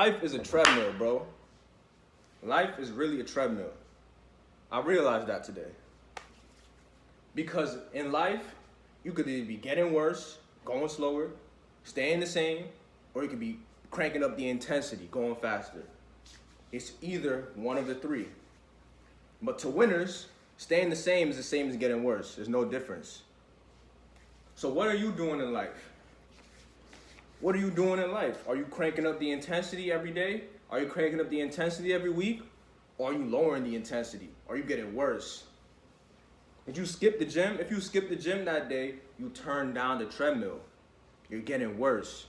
Life is a treadmill, bro. Life is really a treadmill. I realized that today. Because in life, you could either be getting worse, going slower, staying the same, or you could be cranking up the intensity, going faster. It's either one of the three. But to winners, staying the same is the same as getting worse. There's no difference. So what are you doing in life? What are you doing in life? Are you cranking up the intensity every day? Are you cranking up the intensity every week? Or are you lowering the intensity? Are you getting worse? Did you skip the gym? If you skip the gym that day, you turn down the treadmill. You're getting worse.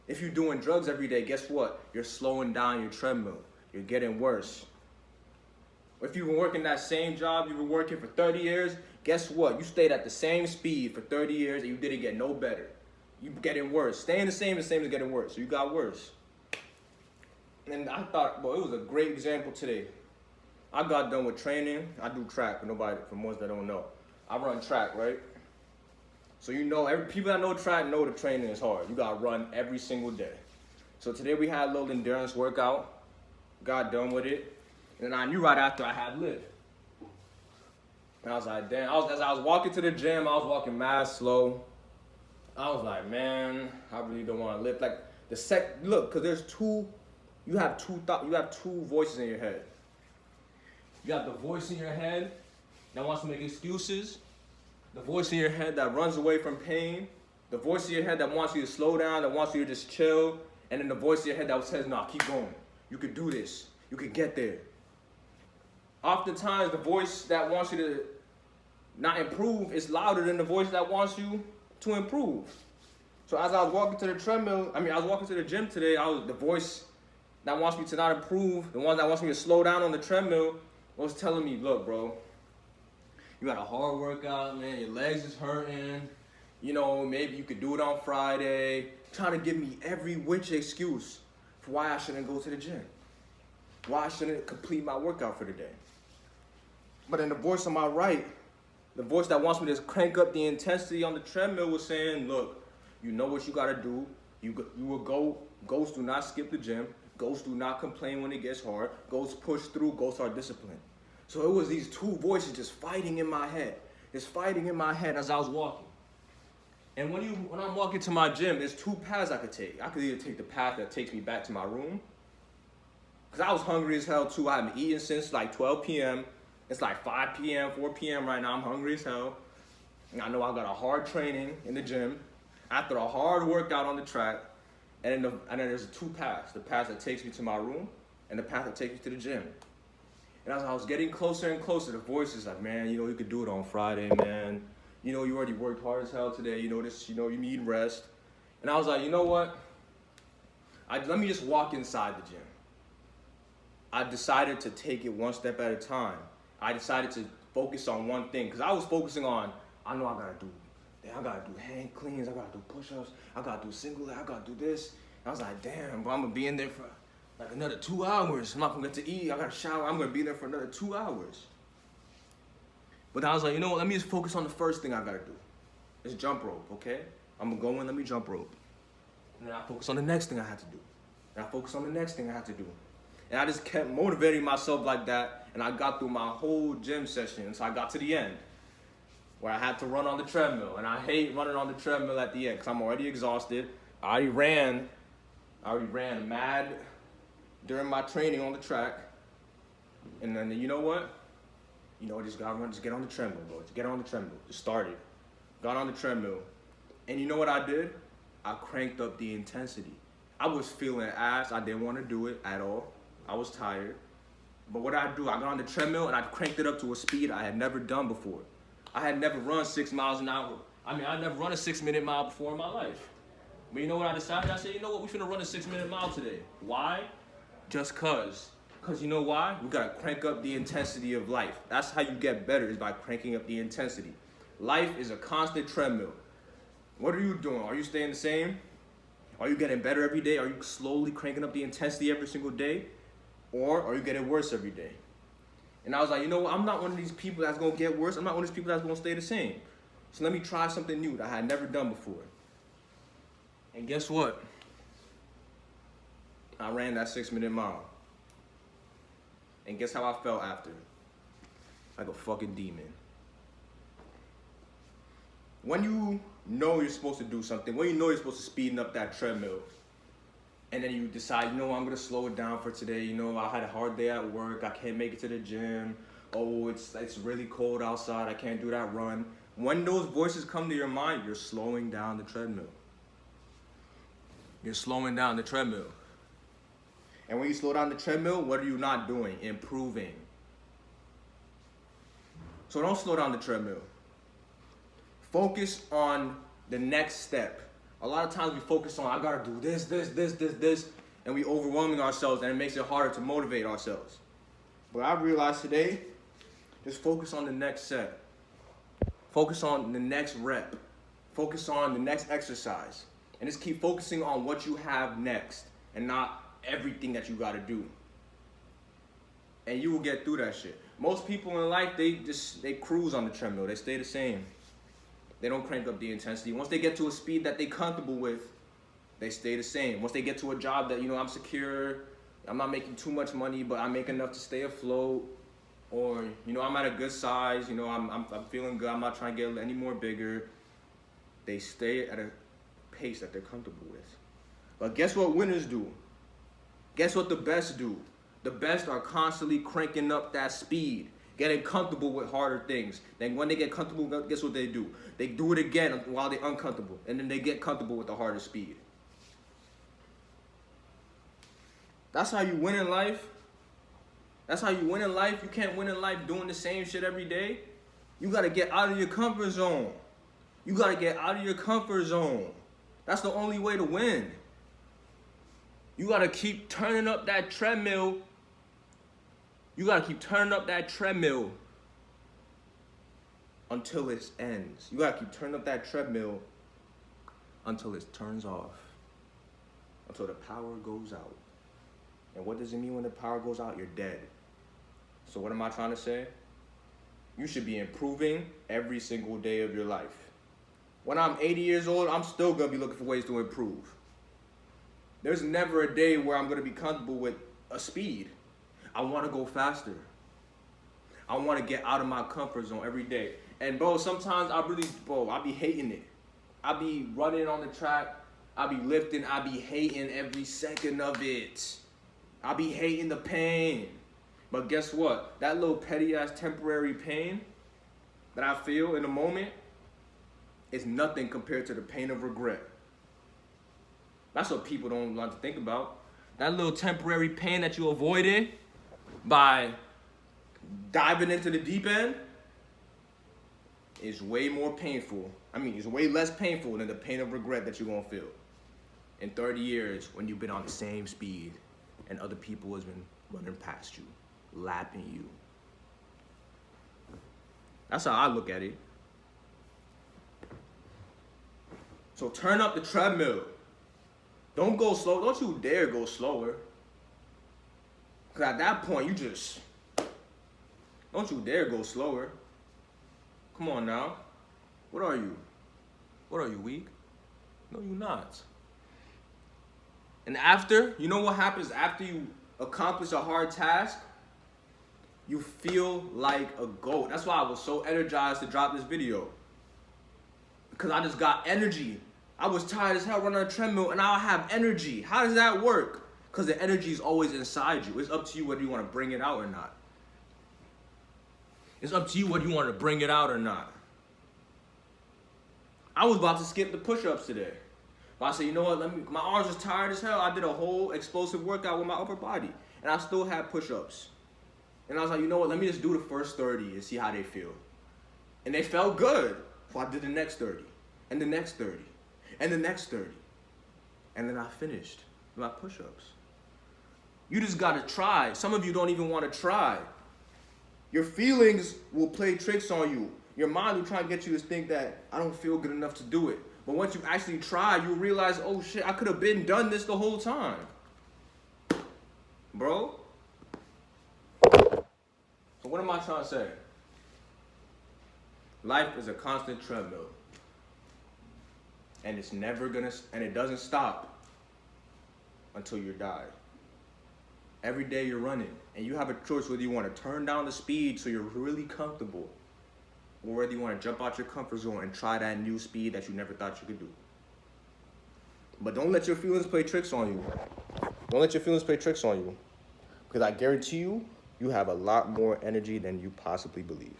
If you're doing drugs every day, guess what? You're slowing down your treadmill. You're getting worse. If you've been working that same job, you've been working for 30 years, guess what? You stayed at the same speed for 30 years and you didn't get no better. You're getting worse. Staying the same as getting worse. So you got worse. And I thought, well, it was a great example today. I got done with training. I do track for ones that don't know. I run track, right? So you know, people that know track know the training is hard. You gotta run every single day. So today we had a little endurance workout. Got done with it. And I knew right after I had lift. And I was like, damn. As I was walking to the gym, I was walking mad slow. I was like, man, I really don't want to lift. Like look, because there's you have two voices in your head. You have the voice in your head that wants to make excuses, the voice in your head that runs away from pain, the voice in your head that wants you to slow down, that wants you to just chill, and then the voice in your head that says, nah, keep going. You could do this. You could get there. Oftentimes, the voice that wants you to not improve is louder than the voice that wants you to improve. So as I was walking to the gym today, the voice that wants me to not improve, the one that wants me to slow down on the treadmill, was telling me, look, bro, you got a hard workout, man, your legs is hurting, maybe you could do it on Friday, trying to give me every which excuse for why I shouldn't go to the gym, why I shouldn't complete my workout for the day. But in the voice on my right, the voice that wants me to crank up the intensity on the treadmill was saying, look, you know what you gotta do. You will go. Ghosts do not skip the gym. Ghosts do not complain when it gets hard. Ghosts push through. Ghosts are disciplined. So it was these two voices just fighting in my head. Just fighting in my head as I was walking. And when I'm walking to my gym, there's two paths I could take. I could either take the path that takes me back to my room, because I was hungry as hell too. I haven't eaten since like 12 p.m. It's like 5 p.m., 4 p.m. right now. I'm hungry as hell. And I know I got a hard training in the gym after a hard workout on the track. And then there's two paths. The path that takes me to my room and the path that takes me to the gym. And as I was getting closer and closer, the voice is like, man, you could do it on Friday, man. You already worked hard as hell today. You need rest. And I was like, you know what? Let me just walk inside the gym. I decided to take it one step at a time. I decided to focus on one thing, because I was focusing on, I know I gotta do hand cleans, I gotta do push-ups, I gotta do single leg, I gotta do this. And I was like, damn, but I'm gonna be in there for like another 2 hours. I'm not gonna get to eat, I gotta shower, I'm gonna be there for another 2 hours. But I was like, you know what, let me just focus on the first thing I gotta do. It's jump rope, okay? I'm gonna go in, let me jump rope. And then I focus on the next thing I had to do. And I focus on the next thing I had to do. And I just kept motivating myself like that, and I got through my whole gym session. And so I got to the end, where I had to run on the treadmill. And I hate running on the treadmill at the end, because I'm already exhausted. I already ran mad during my training on the track. And then you know what? Just gotta run, just get on the treadmill, bro. Just get on the treadmill. Just started. Got on the treadmill. And you know what I did? I cranked up the intensity. I was feeling ass. I didn't want to do it at all. I was tired. But what did I do? I got on the treadmill and I cranked it up to a speed I had never done before. I had never run 6 miles an hour. I never run a 6-minute mile before in my life. But you know what I decided? I said, you know what? We're finna run a 6-minute mile today. Why? Just cause. Cause you know why? We gotta crank up the intensity of life. That's how you get better, is by cranking up the intensity. Life is a constant treadmill. What are you doing? Are you staying the same? Are you getting better every day? Are you slowly cranking up the intensity every single day? Or are you getting worse every day? And I was like, you know what? I'm not one of these people that's going to get worse. I'm not one of these people that's going to stay the same. So let me try something new that I had never done before. And guess what? I ran that 6-minute mile. And guess how I felt after? Like a fucking demon. When you know you're supposed to do something, when you know you're supposed to speed up that treadmill, and then you decide, you know, I'm gonna slow it down for today. You know, I had a hard day at work. I can't make it to the gym. Oh, it's really cold outside. I can't do that run. When those voices come to your mind, you're slowing down the treadmill. You're slowing down the treadmill. And when you slow down the treadmill, what are you not doing? Improving. So don't slow down the treadmill. Focus on the next step. A lot of times we focus on, I gotta do this, and we overwhelming ourselves, and it makes it harder to motivate ourselves. But I realized today, just focus on the next set. Focus on the next rep. Focus on the next exercise. And just keep focusing on what you have next, and not everything that you gotta do. And you will get through that shit. Most people in life, they cruise on the treadmill. They stay the same. They don't crank up the intensity. Once they get to a speed that they're comfortable with, they stay the same. Once they get to a job that, you know, I'm secure, I'm not making too much money, but I make enough to stay afloat, or, you know, I'm at a good size, you know, I'm feeling good, I'm not trying to get any more bigger, they stay at a pace that they're comfortable with. But guess what winners do? Guess what the best do? The best are constantly cranking up that speed, getting comfortable with harder things. Then when they get comfortable, guess what they do? They do it again while they're uncomfortable, and then they get comfortable with the harder speed. That's how you win in life. That's how you win in life. You can't win in life doing the same shit every day. You gotta get out of your comfort zone. You gotta get out of your comfort zone. That's the only way to win. You gotta keep turning up that treadmill. You gotta keep turning up that treadmill until it ends. You gotta keep turning up that treadmill until it turns off. Until the power goes out. And what does it mean when the power goes out? You're dead. So what am I trying to say? You should be improving every single day of your life. When I'm 80 years old, I'm still gonna be looking for ways to improve. There's never a day where I'm gonna be comfortable with a speed. I wanna go faster. I wanna get out of my comfort zone every day. And bro, sometimes I be hating it. I be running on the track, I be lifting, I be hating every second of it. I be hating the pain. But guess what? That little petty ass temporary pain that I feel in the moment is nothing compared to the pain of regret. That's what people don't want to think about. That little temporary pain that you avoided by diving into the deep end is way more painful. It's way less painful than the pain of regret that you're gonna feel in 30 years when you've been on the same speed and other people has been running past you, lapping you. That's how I look at it. So turn up the treadmill. Don't go slow. Don't you dare go slower. Because at that point, don't you dare go slower. Come on now. What are you? What are you, weak? No, you're not. And you know what happens after you accomplish a hard task? You feel like a goat. That's why I was so energized to drop this video. Because I just got energy. I was tired as hell running on a treadmill, and now I have energy. How does that work? Because the energy is always inside you. It's up to you whether you want to bring it out or not. It's up to you whether you want to bring it out or not. I was about to skip the push-ups today. But I said, you know what, my arms was tired as hell. I did a whole explosive workout with my upper body. And I still had push-ups. And I was like, you know what, let me just do the first 30 and see how they feel. And they felt good. So I did the next 30. And the next 30. And the next 30. And then I finished my push-ups. You just gotta try. Some of you don't even wanna try. Your feelings will play tricks on you. Your mind will try to get you to think that I don't feel good enough to do it. But once you actually try, you realize, oh shit, I could have been done this the whole time. Bro. So what am I trying to say? Life is a constant treadmill. And it doesn't stop until you die. Every day you're running, and you have a choice whether you want to turn down the speed so you're really comfortable, or whether you want to jump out your comfort zone and try that new speed that you never thought you could do. But don't let your feelings play tricks on you. Don't let your feelings play tricks on you. Because I guarantee you, you have a lot more energy than you possibly believe.